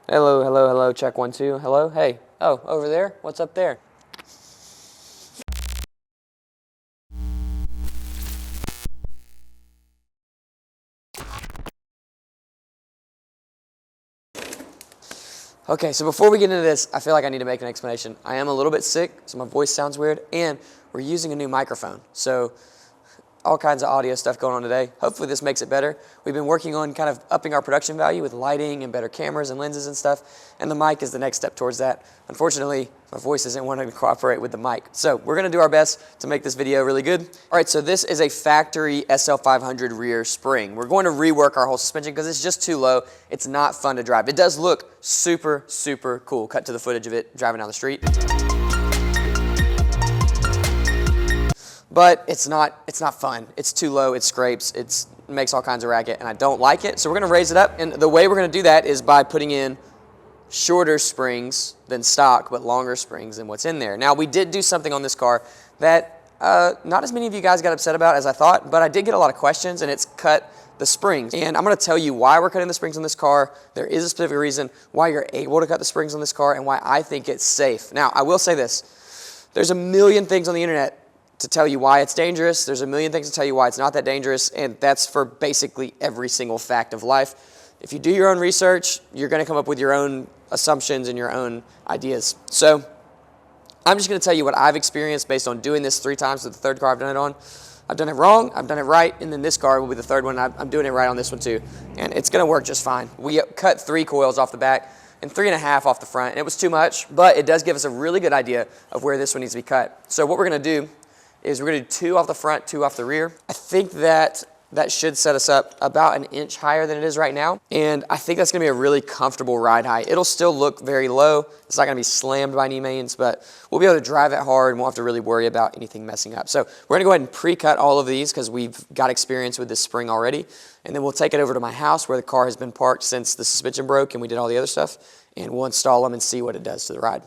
Hello, hello, hello, check 1, 2, hello, hey. Oh, over there? What's up there? Okay, so before we get into this, I feel like I need to make an explanation. I am a little bit sick, so my voice sounds weird, and we're using a new microphone. So all kinds of audio stuff going on today. Hopefully this makes it better. We've been working on kind of upping our production value with lighting and better cameras and lenses and stuff, and the mic is the next step towards that. Unfortunately, my voice isn't wanting to cooperate with the mic. So we're gonna do our best to make this video really good. All right, so this is a factory SL500 rear spring. We're going to rework our whole suspension because it's just too low. It's not fun to drive. It does look super, super cool. Cut to the footage of it driving down the street. But it's not fun. It's too low, it scrapes, it makes all kinds of racket, and I don't like it. So we're gonna raise it up, and the way we're gonna do that is by putting in shorter springs than stock, but longer springs than what's in there. Now, we did do something on this car that not as many of you guys got upset about as I thought, but I did get a lot of questions, and it's cut the springs. And I'm gonna tell you why we're cutting the springs on this car. There is a specific reason why you're able to cut the springs on this car and why I think it's safe. Now, I will say this. There's a million things on the internet to tell you why it's dangerous. There's a million things to tell you why it's not that dangerous, and that's for basically every single fact of life. If you do your own research, you're gonna come up with your own assumptions and your own ideas. So I'm just gonna tell you what I've experienced based on doing this 3 times with the third car I've done it on. I've done it wrong, I've done it right, and then this car will be the third one. I'm doing it right on this one too, and it's gonna work just fine. We cut 3 coils off the back and 3.5 off the front, and it was too much, but it does give us a really good idea of where this one needs to be cut. So what we're gonna do is we're gonna do 2 off the front, 2 off the rear. I think that should set us up about 1 inch higher than it is right now. And I think that's gonna be a really comfortable ride height. It'll still look very low. It's not gonna be slammed by any means, but we'll be able to drive it hard and won't have to really worry about anything messing up. So we're gonna go ahead and pre-cut all of these because we've got experience with this spring already. And then we'll take it over to my house where the car has been parked since the suspension broke and we did all the other stuff. And we'll install them and see what it does to the ride.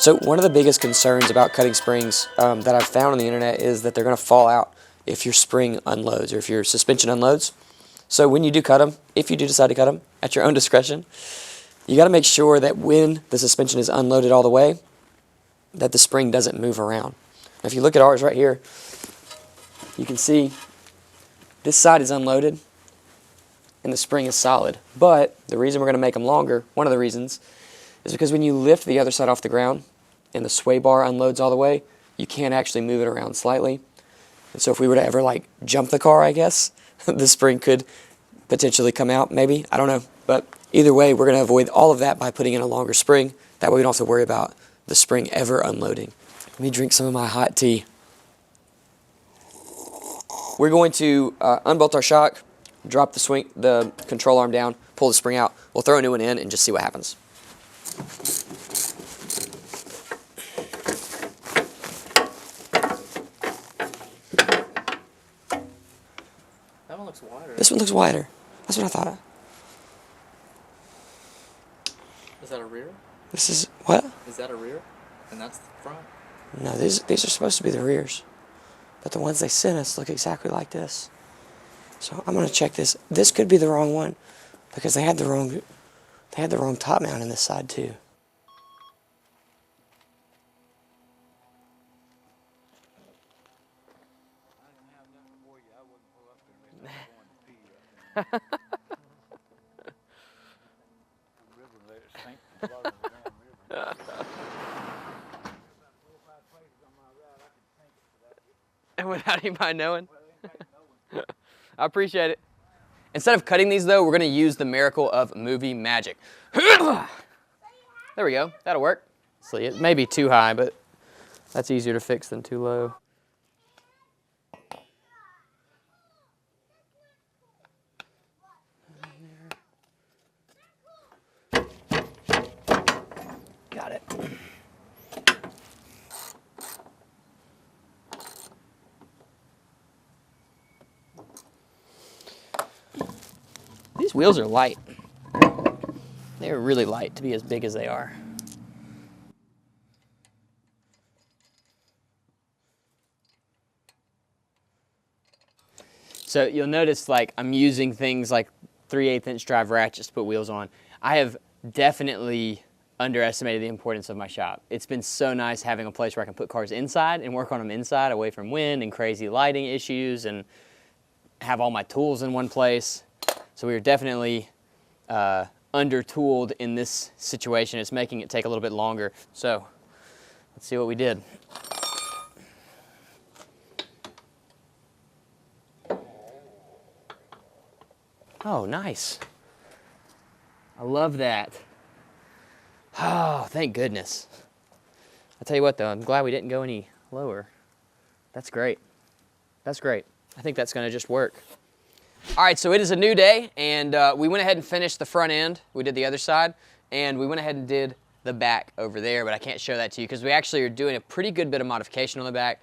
So one of the biggest concerns about cutting springs that I've found on the internet is that they're going to fall out if your spring unloads or if your suspension unloads. So when you do cut them, if you do decide to cut them at your own discretion, you got to make sure that when the suspension is unloaded all the way, that the spring doesn't move around. Now, if you look at ours right here, you can see this side is unloaded and the spring is solid. But the reason we're going to make them longer, one of the reasons, is because when you lift the other side off the ground and the sway bar unloads all the way, you can't actually move it around slightly. And so if we were to ever like jump the car, I guess, the spring could potentially come out, maybe, I don't know. But either way, we're gonna avoid all of that by putting in a longer spring. That way we don't have to worry about the spring ever unloading. Let me drink some of my hot tea. We're going to unbolt our shock, drop the control arm down, pull the spring out. We'll throw a new one in and just see what happens. That one looks wider. This one looks wider. That's what I thought. Is that a rear? This is, what? Is that a rear? And that's the front? No, these are supposed to be the rears. But the ones they sent us look exactly like this. So I'm gonna check this. This could be the wrong one because they had the wrong top mount in this side too. And without anybody knowing? I appreciate it. Instead of cutting these though, we're gonna use the miracle of movie magic. There we go, that'll work. See, it may be too high, but that's easier to fix than too low. Got it. it. These wheels are light. They're really light to be as big as they are. So you'll notice like I'm using things like 3/8" drive ratchets to put wheels on. I have definitely underestimated the importance of my shop. It's been so nice having a place where I can put cars inside and work on them inside, away from wind and crazy lighting issues, and have all my tools in one place. So we were definitely under-tooled in this situation. It's making it take a little bit longer. So let's see what we did. Oh, nice. I love that. Oh, thank goodness. I'll tell you what though, I'm glad we didn't go any lower. That's great. That's great. I think that's gonna just work. All right, so it is a new day, and we went ahead and finished the front end. We did the other side, and we went ahead and did the back over there, but I can't show that to you because we actually are doing a pretty good bit of modification on the back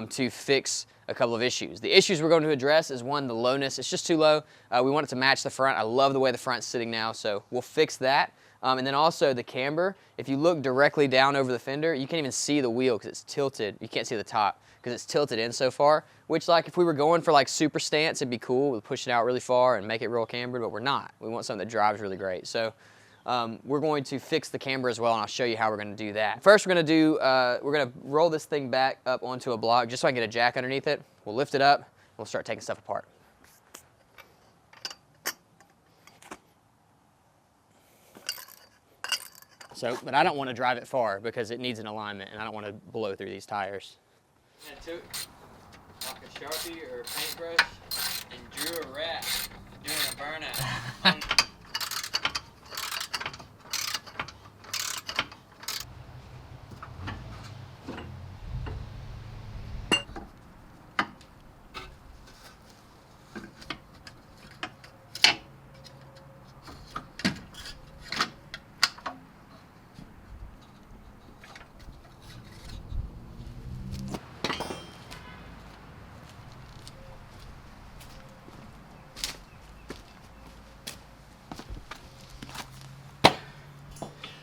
to fix a couple of issues. The issues we're going to address is one, the lowness. It's just too low. We want it to match the front. I love the way the front's sitting now, so we'll fix that. And then also the camber. If you look directly down over the fender, you can't even see the wheel because it's tilted. You can't see the top because it's tilted in so far, which like if we were going for like super stance, it'd be cool. We'll push it out really far and make it real cambered, but we're not. We want something that drives really great. So we're going to fix the camber as well, and I'll show you how we're going to do that. First, we're going to roll this thing back up onto a block just so I can get a jack underneath it. We'll lift it up. We'll start taking stuff apart. So, but I don't want to drive it far because it needs an alignment, and I don't want to blow through these tires. I took like a Sharpie or a paintbrush and drew a rat doing a burnout.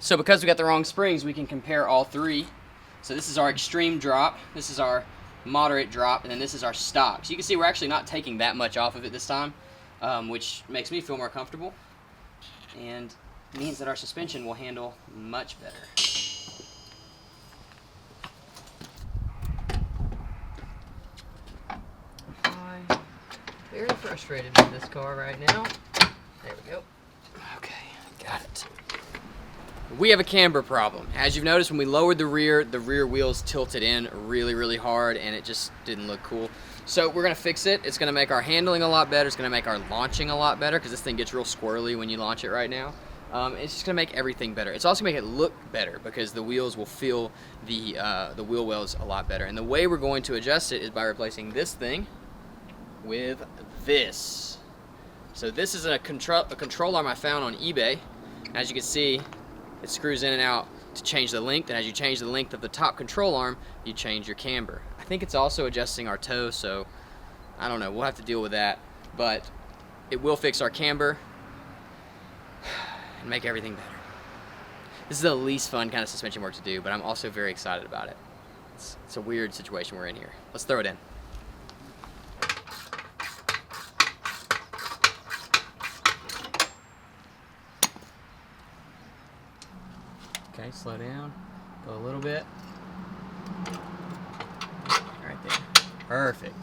So because we got the wrong springs, we can compare all three. So this is our extreme drop, this is our moderate drop, and then this is our stock. So you can see we're actually not taking that much off of it this time, which makes me feel more comfortable and means that our suspension will handle much better. I'm very frustrated with this car right now. There we go. Okay, got it. We have a camber problem. As you've noticed, when we lowered the rear wheels tilted in really, really hard, and it just didn't look cool. So we're gonna fix it. It's gonna make our handling a lot better. It's gonna make our launching a lot better because this thing gets real squirrely when you launch it right now. It's just gonna make everything better. It's also gonna make it look better because the wheels will feel the wheel wells a lot better. And the way we're going to adjust it is by replacing this thing with this. So this is a control arm I found on eBay. As you can see, it screws in and out to change the length, and as you change the length of the top control arm, you change your camber. I think it's also adjusting our toe, so I don't know, we'll have to deal with that, but it will fix our camber and make everything better. This is the least fun kind of suspension work to do, but I'm also very excited about it. It's a weird situation we're in here. Let's throw it in. Okay, slow down, go a little bit. Right there, perfect.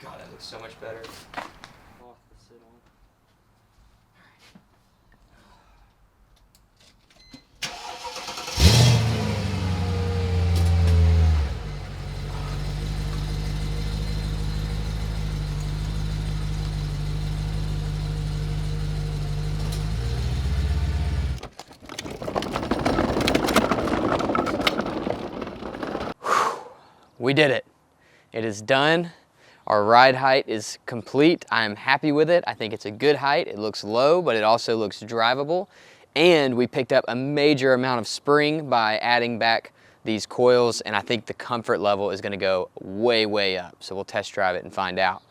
God, that looks so much better. we did it. It is done. Our ride height is complete. I am happy with it. I think it's a good height. It looks low, but it also looks drivable. And we picked up a major amount of spring by adding back these coils, and I think the comfort level is gonna go way, way up. So we'll test drive it and find out.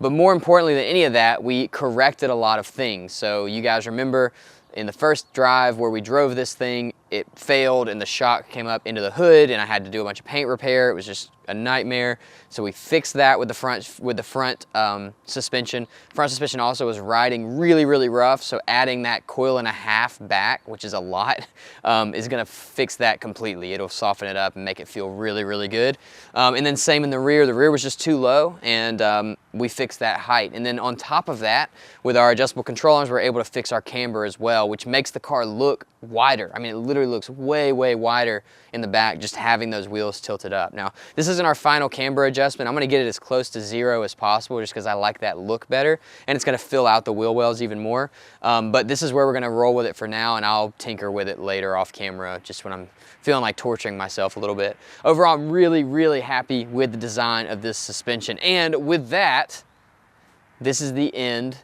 But more importantly than any of that, we corrected a lot of things. So you guys remember in the first drive where we drove this thing, it failed and the shock came up into the hood and I had to do a bunch of paint repair. It was just a nightmare. So we fixed that with the front suspension. Front suspension also was riding really, really rough. So adding that coil and a half back, which is a lot, is gonna fix that completely. It'll soften it up and make it feel really, really good. And then same in the rear. The rear was just too low, and we fixed that height. And then on top of that, with our adjustable control arms, we're able to fix our camber as well, which makes the car look wider. I mean, it literally looks way, way wider in the back just having those wheels tilted up. Now, this isn't our final camber adjustment. I'm gonna get it as close to 0 as possible just because I like that look better, and it's gonna fill out the wheel wells even more. But this is where we're gonna roll with it for now, and I'll tinker with it later off camera just when I'm feeling like torturing myself a little bit. Overall, I'm really, really happy with the design of this suspension. And with that, this is the end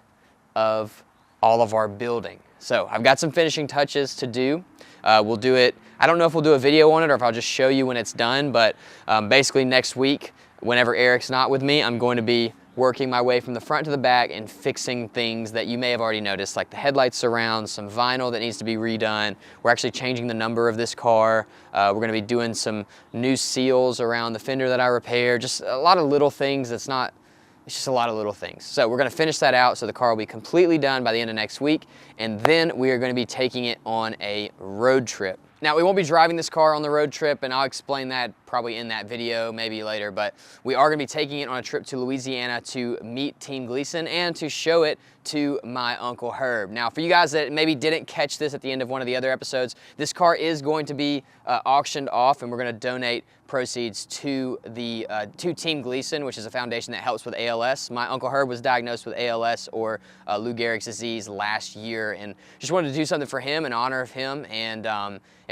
of all of our building. So I've got some finishing touches to do. We'll do it, I don't know if we'll do a video on it or if I'll just show you when it's done, but basically next week, whenever Eric's not with me, I'm going to be working my way from the front to the back and fixing things that you may have already noticed, like the headlight surrounds, some vinyl that needs to be redone. We're actually changing the number of this car. We're gonna be doing some new seals around the fender that I repaired, just a lot of little things that's not, it's just a lot of little things. So we're gonna finish that out so the car will be completely done by the end of next week, and then we are gonna be taking it on a road trip. Now, we won't be driving this car on the road trip, and I'll explain that probably in that video, maybe later, but we are gonna be taking it on a trip to Louisiana to meet Team Gleason and to show it to my Uncle Herb. Now, for you guys that maybe didn't catch this at the end of one of the other episodes, this car is going to be auctioned off, and we're gonna donate proceeds to the to Team Gleason, which is a foundation that helps with ALS. My Uncle Herb was diagnosed with ALS, or Lou Gehrig's disease, last year, and just wanted to do something for him in honor of him, and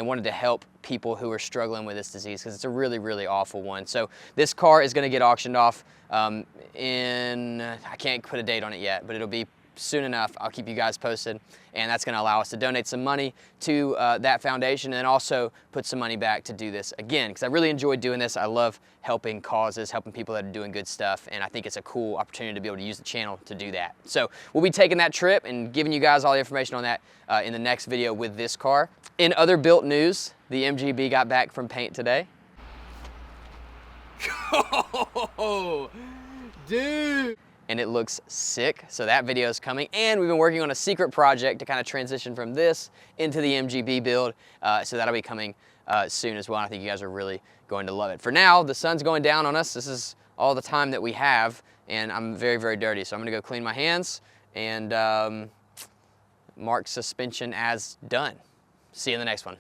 wanted to help people who are struggling with this disease because it's a really, really awful one. So this car is going to get auctioned off I can't put a date on it yet, but it'll be soon enough. I'll keep you guys posted, and that's going to allow us to donate some money to that foundation and also put some money back to do this again, because I really enjoyed doing this. I love helping causes, helping people that are doing good stuff, and I think it's a cool opportunity to be able to use the channel to do that. So we'll be taking that trip and giving you guys all the information on that in the next video with this car. In other built news, the MGB got back from paint today. Oh, dude! And it looks sick, so that video is coming. And we've been working on a secret project to kind of transition from this into the MGB build, so that'll be coming soon as well. I think you guys are really going to love it. For now, the sun's going down on us. This is all the time that we have, and I'm very, very dirty, so I'm gonna go clean my hands and mark suspension as done. See you in the next one.